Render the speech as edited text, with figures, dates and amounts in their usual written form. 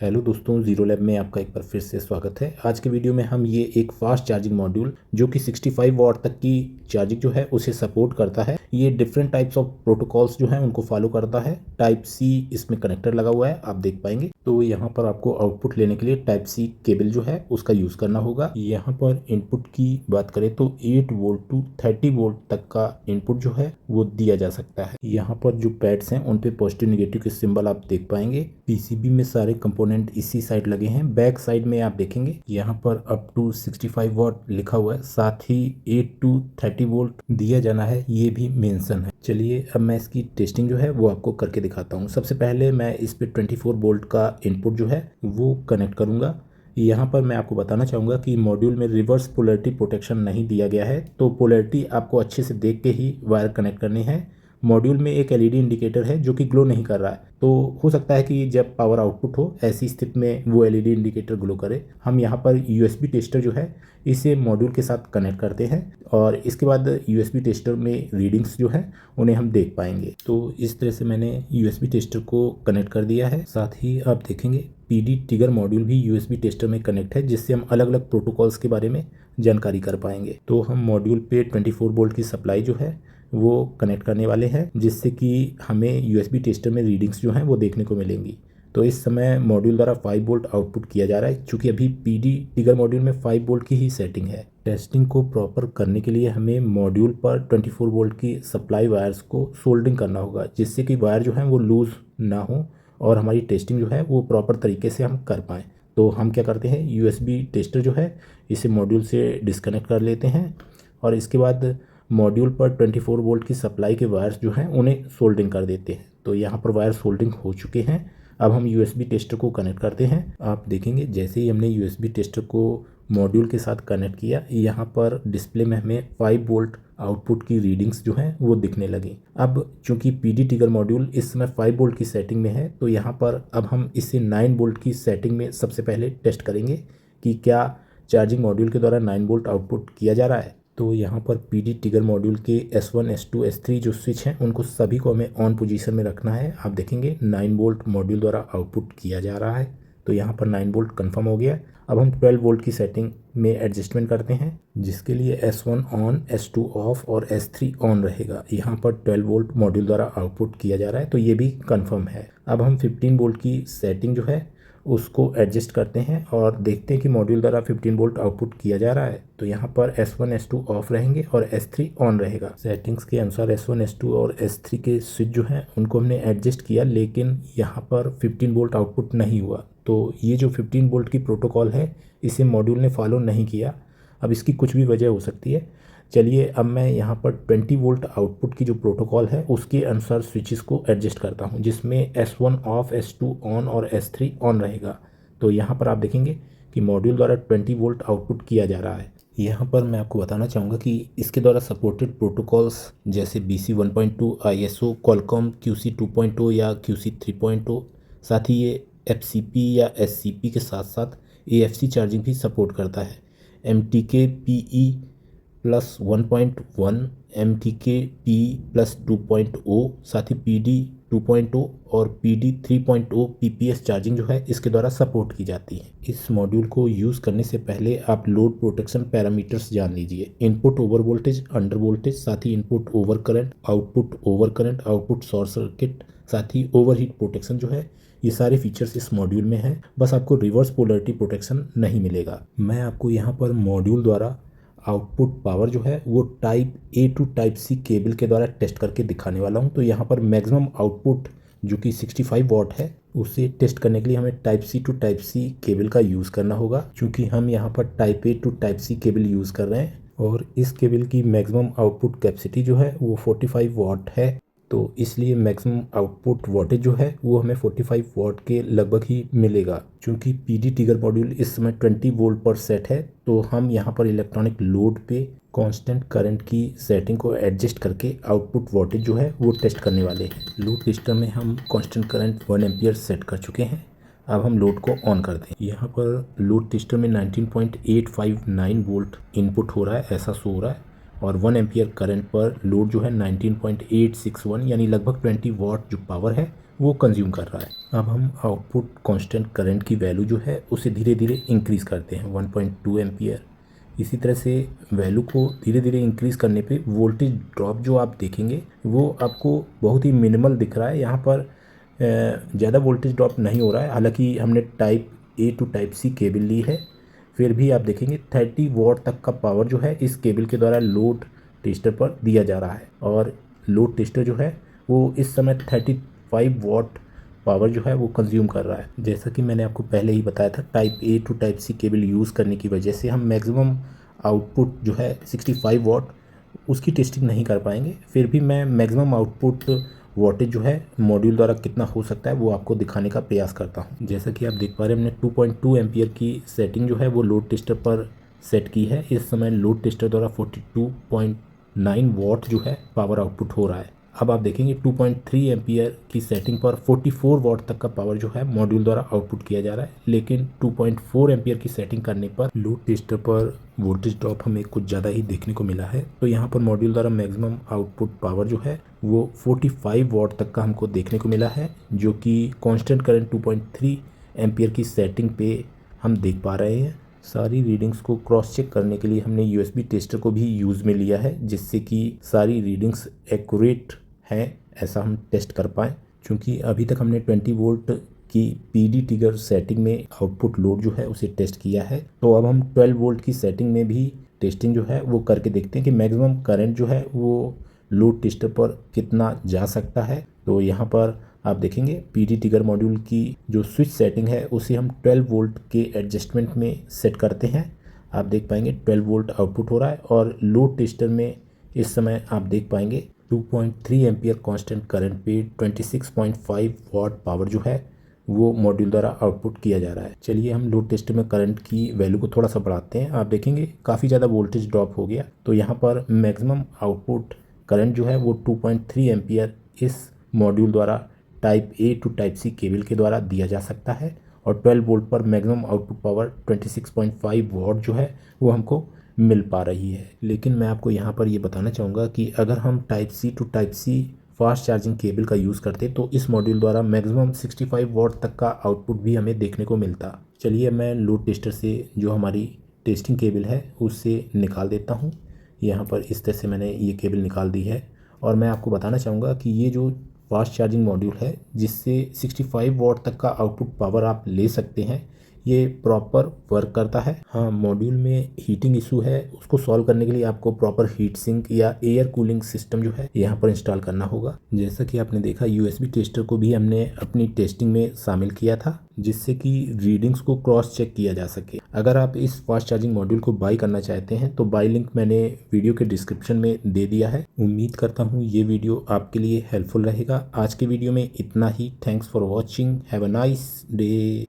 Hello दोस्तों, zero lab में आपका एक बार फिर से स्वागत है। आज के वीडियो में हम ये एक फास्ट चार्जिंग मॉड्यूल जो कि 65 वॉट तक की चार्जिंग जो है उसे सपोर्ट करता है। ये डिफरेंट टाइप्स ऑफ प्रोटोकॉल्स जो हैं उनको फॉलो करता है। टाइप सी इसमें कनेक्टर लगा हुआ है, आप देख पाएंगे। तो यहाँ पर आपको आउटपुट लेने के लिए टाइप सी केबल जो है उसका यूज़ करना होगा। यहाँ पर इनपुट की बात करें तो 8 वोल्ट टू 30 वोल्ट तक का इनपुट जो है वो दिया जा सकता है। यहाँ पर जो पैड्स हैं उन पे पॉजिटिव नेगेटिव के सिंबल आप देख पाएंगे। पीसीबी में सारे कंपोनेंट इसी साइड लगे हैं। बैक साइड में आप देखेंगे यहाँ पर अप टू 65 वॉट लिखा हुआ है, साथ ही 8 टू 30 वोल्ट दिया जाना है, ये भी मेंशन है। चलिए अब मैं इसकी टेस्टिंग जो है वो आपको करके दिखाता हूँ। सबसे पहले मैं इस पे 24 वोल्ट का इनपुट जो है वो कनेक्ट करूँगा। यहाँ पर मैं आपको बताना चाहूँगा कि मॉड्यूल में रिवर्स पोलैरिटी प्रोटेक्शन नहीं दिया गया है, तो पोलैरिटी आपको अच्छे से देख के ही वायर कनेक्ट करनी है। मॉड्यूल में एक एलईडी इंडिकेटर है जो कि ग्लो नहीं कर रहा है, तो हो सकता है कि जब पावर आउटपुट हो ऐसी स्थिति में वो एलईडी इंडिकेटर ग्लो करे। हम यहाँ पर यूएसबी टेस्टर जो है इसे मॉड्यूल के साथ कनेक्ट करते हैं और इसके बाद यूएसबी टेस्टर में रीडिंग्स जो है उन्हें हम देख पाएंगे। तो इस तरह से मैंने यूएसबी टेस्टर को कनेक्ट कर दिया है। साथ ही आप देखेंगे पीडी ट्रिगर मॉड्यूल भी यूएसबी टेस्टर में कनेक्ट है, जिससे हम अलग अलग प्रोटोकॉल्स के बारे में जानकारी कर पाएंगे। तो हम मॉड्यूल पे 24 वोल्ट की सप्लाई जो है वो कनेक्ट करने वाले हैं, जिससे कि हमें यूएसबी टेस्टर में रीडिंग्स जो हैं वो देखने को मिलेंगी। तो इस समय मॉड्यूल द्वारा 5 वोल्ट आउटपुट किया जा रहा है, क्योंकि अभी पीडी ट्रिगर मॉड्यूल में 5 वोल्ट की ही सेटिंग है। टेस्टिंग को प्रॉपर करने के लिए हमें मॉड्यूल पर 24 वोल्ट की सप्लाई वायर्स को सोल्डरिंग करना होगा, जिससे कि वायर जो है वो लूज़ ना हो और हमारी टेस्टिंग जो है वो प्रॉपर तरीके से हम कर पाएँ। तो हम क्या करते हैं, यूएसबी टेस्टर जो है इसे मॉड्यूल से डिस्कनेक्ट कर लेते हैं और इसके बाद मॉड्यूल पर 24 वोल्ट की सप्लाई के वायर्स जो हैं उन्हें सोल्डरिंग कर देते हैं। तो यहाँ पर वायर सोल्डरिंग हो चुके हैं। अब हम यूएसबी टेस्टर को कनेक्ट करते हैं। आप देखेंगे जैसे ही हमने यूएसबी टेस्टर को मॉड्यूल के साथ कनेक्ट किया, यहाँ पर डिस्प्ले में हमें 5 वोल्ट आउटपुट की रीडिंग्स जो हैं वो दिखने लगी। अब चूंकि पीडी ट्रिगर मॉड्यूल इस समय 5 वोल्ट की सेटिंग में है, तो यहाँ पर अब हम इसे 9 वोल्ट की सेटिंग में सबसे पहले टेस्ट करेंगे कि क्या चार्जिंग मॉड्यूल के द्वारा 9 वोल्ट आउटपुट किया जा रहा है। तो यहाँ पर पीडी ट्रिगर मॉड्यूल के S1, S2, S3 जो स्विच हैं उनको सभी को हमें ऑन पोजीशन में रखना है। आप देखेंगे 9 वोल्ट मॉड्यूल द्वारा आउटपुट किया जा रहा है, तो यहाँ पर 9 वोल्ट कंफर्म हो गया। अब हम 12 वोल्ट की सेटिंग में एडजस्टमेंट करते हैं, जिसके लिए S1 ऑन, S2 ऑफ और S3 ऑन रहेगा। यहाँ पर 12 वोल्ट मॉड्यूल द्वारा आउटपुट किया जा रहा है, तो ये भी कंफर्म है। अब हम 15 वोल्ट की सेटिंग जो है उसको एडजस्ट करते हैं और देखते हैं कि मॉड्यूल द्वारा 15 वोल्ट आउटपुट किया जा रहा है। तो यहाँ पर S1, S2 ऑफ रहेंगे और S3 ऑन रहेगा। सेटिंग्स के अनुसार S1, S2 और S3 के स्विच जो हैं उनको हमने एडजस्ट किया, लेकिन यहाँ पर 15 वोल्ट आउटपुट नहीं हुआ। तो ये जो 15 वोल्ट की प्रोटोकॉल है इसे मॉड्यूल ने फॉलो नहीं किया। अब इसकी कुछ भी वजह हो सकती है। चलिए अब मैं यहाँ पर 20 वोल्ट आउटपुट की जो प्रोटोकॉल है उसके अनुसार स्विचेस को एडजस्ट करता हूँ, जिसमें S1 ऑफ, S2 ऑन और S3 ऑन रहेगा। तो यहाँ पर आप देखेंगे कि मॉड्यूल द्वारा 20 वोल्ट आउटपुट किया जा रहा है। यहाँ पर मैं आपको बताना चाहूँगा कि इसके द्वारा सपोर्टेड प्रोटोकॉल्स जैसे BC 1.2, ISO, Qualcomm QC 2.0 या QC 3.0, साथ ही ये FCP या SCP के साथ साथ AFC चार्जिंग भी सपोर्ट करता है। MTK PE plus 1.1, MTK PE plus 2.0, साथ ही PD 2.0 और PD 3.0 PPS चार्जिंग जो है इसके द्वारा सपोर्ट की जाती है। इस मॉड्यूल को यूज़ करने से पहले आप लोड प्रोटेक्शन पैरामीटर्स जान लीजिए। Input over voltage, under voltage, साथ ही input over current, output short circuit, साथ ही ओवरहीट प्रोटेक्शन जो है, ये सारे फीचर्स इस मॉड्यूल में हैं। बस आपको रिवर्स पोलैरिटी प्रोटेक्शन नहीं मिलेगा। मैं आपको यहाँ पर मॉड्यूल द्वारा आउटपुट पावर जो है वो type A to type C cable के द्वारा टेस्ट करके दिखाने वाला हूँ। तो यहाँ पर मैक्सिमम आउटपुट जो कि 65 वॉट है उसे टेस्ट करने के लिए हमें type C to type C cable का यूज़ करना होगा, क्योंकि हम यहाँ पर type A to type C cable use कर रहे हैं और इस केबल की मैक्सिमम आउटपुट कैपेसिटी जो है वो 45 वॉट है। तो इसलिए मैक्सिमम आउटपुट वोल्टेज जो है वो हमें 45 वॉट के लगभग ही मिलेगा। चूँकि पीडी ट्रिगर मॉड्यूल इस समय 20 वोल्ट पर सेट है, तो हम यहाँ पर इलेक्ट्रॉनिक लोड पे कांस्टेंट करंट की सेटिंग को एडजस्ट करके आउटपुट वोल्टेज जो है वो टेस्ट करने वाले हैं। लोड रजिस्टर में हम कांस्टेंट करंट 1 एम्पियर सेट कर चुके हैं। अब हम लोड को ऑन करते हैं। यहाँ पर लोड रजिस्टर में 19.859 वोल्ट इनपुट हो रहा है, ऐसा शो हो रहा है, और 1 एम्पियर करंट पर लोड जो है 19.861 यानी लगभग 20 वॉट जो पावर है वो कंज्यूम कर रहा है। अब हम आउटपुट कांस्टेंट करंट की वैल्यू जो है उसे धीरे धीरे इंक्रीज़ करते हैं 1.2 एम्पियर। इसी तरह से वैल्यू को धीरे धीरे इंक्रीज़ करने पे वोल्टेज ड्रॉप जो आप देखेंगे वो आपको बहुत ही मिनिमल दिख रहा है। यहाँ पर ज़्यादा वोल्टेज ड्रॉप नहीं हो रहा है। हालांकि हमने type A to type C cable ली है, फिर भी आप देखेंगे 30 वॉट तक का पावर जो है इस केबल के द्वारा लोड टेस्टर पर दिया जा रहा है। और लोड टेस्टर जो है वो इस समय 35 वॉट पावर जो है वो कंज्यूम कर रहा है। जैसा कि मैंने आपको पहले ही बताया था, type A to type C cable use करने की वजह से हम मैक्सिमम आउटपुट जो है 65 वॉट उसकी टेस्टिंग नहीं कर पाएंगे। फिर भी मैं मैक्सिमम आउटपुट वोल्टेज जो है मॉड्यूल द्वारा कितना हो सकता है वो आपको दिखाने का प्रयास करता हूँ। जैसा कि आप देख पा रहे हैं, हमने 2.2 एम्पियर की सेटिंग जो है वो लोड टेस्टर पर सेट की है। इस समय लोड टेस्टर द्वारा 42.9 वॉट जो है पावर आउटपुट हो रहा है। अब आप देखेंगे 2.3 एम्पियर की सेटिंग पर 44 वॉट तक का पावर जो है मॉड्यूल द्वारा आउटपुट किया जा रहा है। लेकिन 2.4 एम्पियर की सेटिंग करने पर लोड टेस्टर पर वोल्टेज ड्रॉप हमें कुछ ज़्यादा ही देखने को मिला है। तो यहाँ पर मॉड्यूल द्वारा मैक्सिमम आउटपुट पावर जो है वो 45 वॉट तक का हमको देखने को मिला है, जो कि कांस्टेंट करंट 2.3 एम्पियर की सेटिंग पे हम देख पा रहे हैं। सारी रीडिंग्स को क्रॉस चेक करने के लिए हमने यूएसबी टेस्टर को भी यूज़ में लिया है, जिससे कि सारी रीडिंग्स एक्यूरेट हैं ऐसा हम टेस्ट कर पाएँ। क्योंकि अभी तक हमने 20 वोल्ट की पीडी ट्रिगर सेटिंग में आउटपुट लोड जो है उसे टेस्ट किया है, तो अब हम 12 वोल्ट की सेटिंग में भी टेस्टिंग जो है वो करके देखते हैं कि मैक्सिमम करंट जो है वो लोड टेस्टर पर कितना जा सकता है। तो यहाँ पर आप देखेंगे पीडी ट्रिगर मॉड्यूल की जो स्विच सेटिंग है उसे हम 12 वोल्ट के एडजस्टमेंट में सेट करते हैं। आप देख पाएंगे 12 वोल्ट आउटपुट हो रहा है और लोड टेस्टर में इस समय आप देख पाएंगे 2.3 एम्पियर कांस्टेंट करंट पे 26.5 वॉट पावर जो है वो मॉड्यूल द्वारा आउटपुट किया जा रहा है। चलिए हम लोड टेस्टर में करंट की वैल्यू को थोड़ा सा बढ़ाते हैं। आप देखेंगे काफ़ी ज़्यादा वोल्टेज ड्रॉप हो गया। तो यहाँ पर मैक्सिमम आउटपुट करंट जो है वो 2.3 एम्पियर इस मॉड्यूल द्वारा type A to type C cable के द्वारा दिया जा सकता है। और 12 वोल्ट पर मैक्सिमम आउटपुट पावर 26.5 वॉट जो है वो हमको मिल पा रही है। लेकिन मैं आपको यहाँ पर ये बताना चाहूँगा कि अगर हम type C to type C fast charging cable का यूज़ करते तो इस मॉड्यूल द्वारा मैक्सिमम 65 वॉट तक का आउटपुट भी हमें देखने को मिलता। चलिए मैं लोड टेस्टर से जो हमारी टेस्टिंग केबल है उससे निकाल देता हूँ। यहाँ पर इस तरह से मैंने ये केबल निकाल दी है और मैं आपको बताना चाहूँगा कि ये जो फास्ट चार्जिंग मॉड्यूल है जिससे 65 वॉट तक का आउटपुट पावर आप ले सकते हैं, ये प्रॉपर वर्क करता है। हाँ, मॉड्यूल में हीटिंग इशू है, उसको सॉल्व करने के लिए आपको प्रॉपर हीट सिंक या एयर कूलिंग सिस्टम जो है यहाँ पर इंस्टॉल करना होगा। जैसा कि आपने देखा यूएसबी टेस्टर को भी हमने अपनी टेस्टिंग में शामिल किया था, जिससे कि रीडिंग्स को क्रॉस चेक किया जा सके। अगर आप इस फास्ट चार्जिंग मॉड्यूल को बाय करना चाहते हैं तो बाय लिंक मैंने वीडियो के डिस्क्रिप्शन में दे दिया है। उम्मीद करता हूँ ये वीडियो आपके लिए हेल्पफुल रहेगा। आज के वीडियो में इतना ही। Thanks for watching. Have a nice day.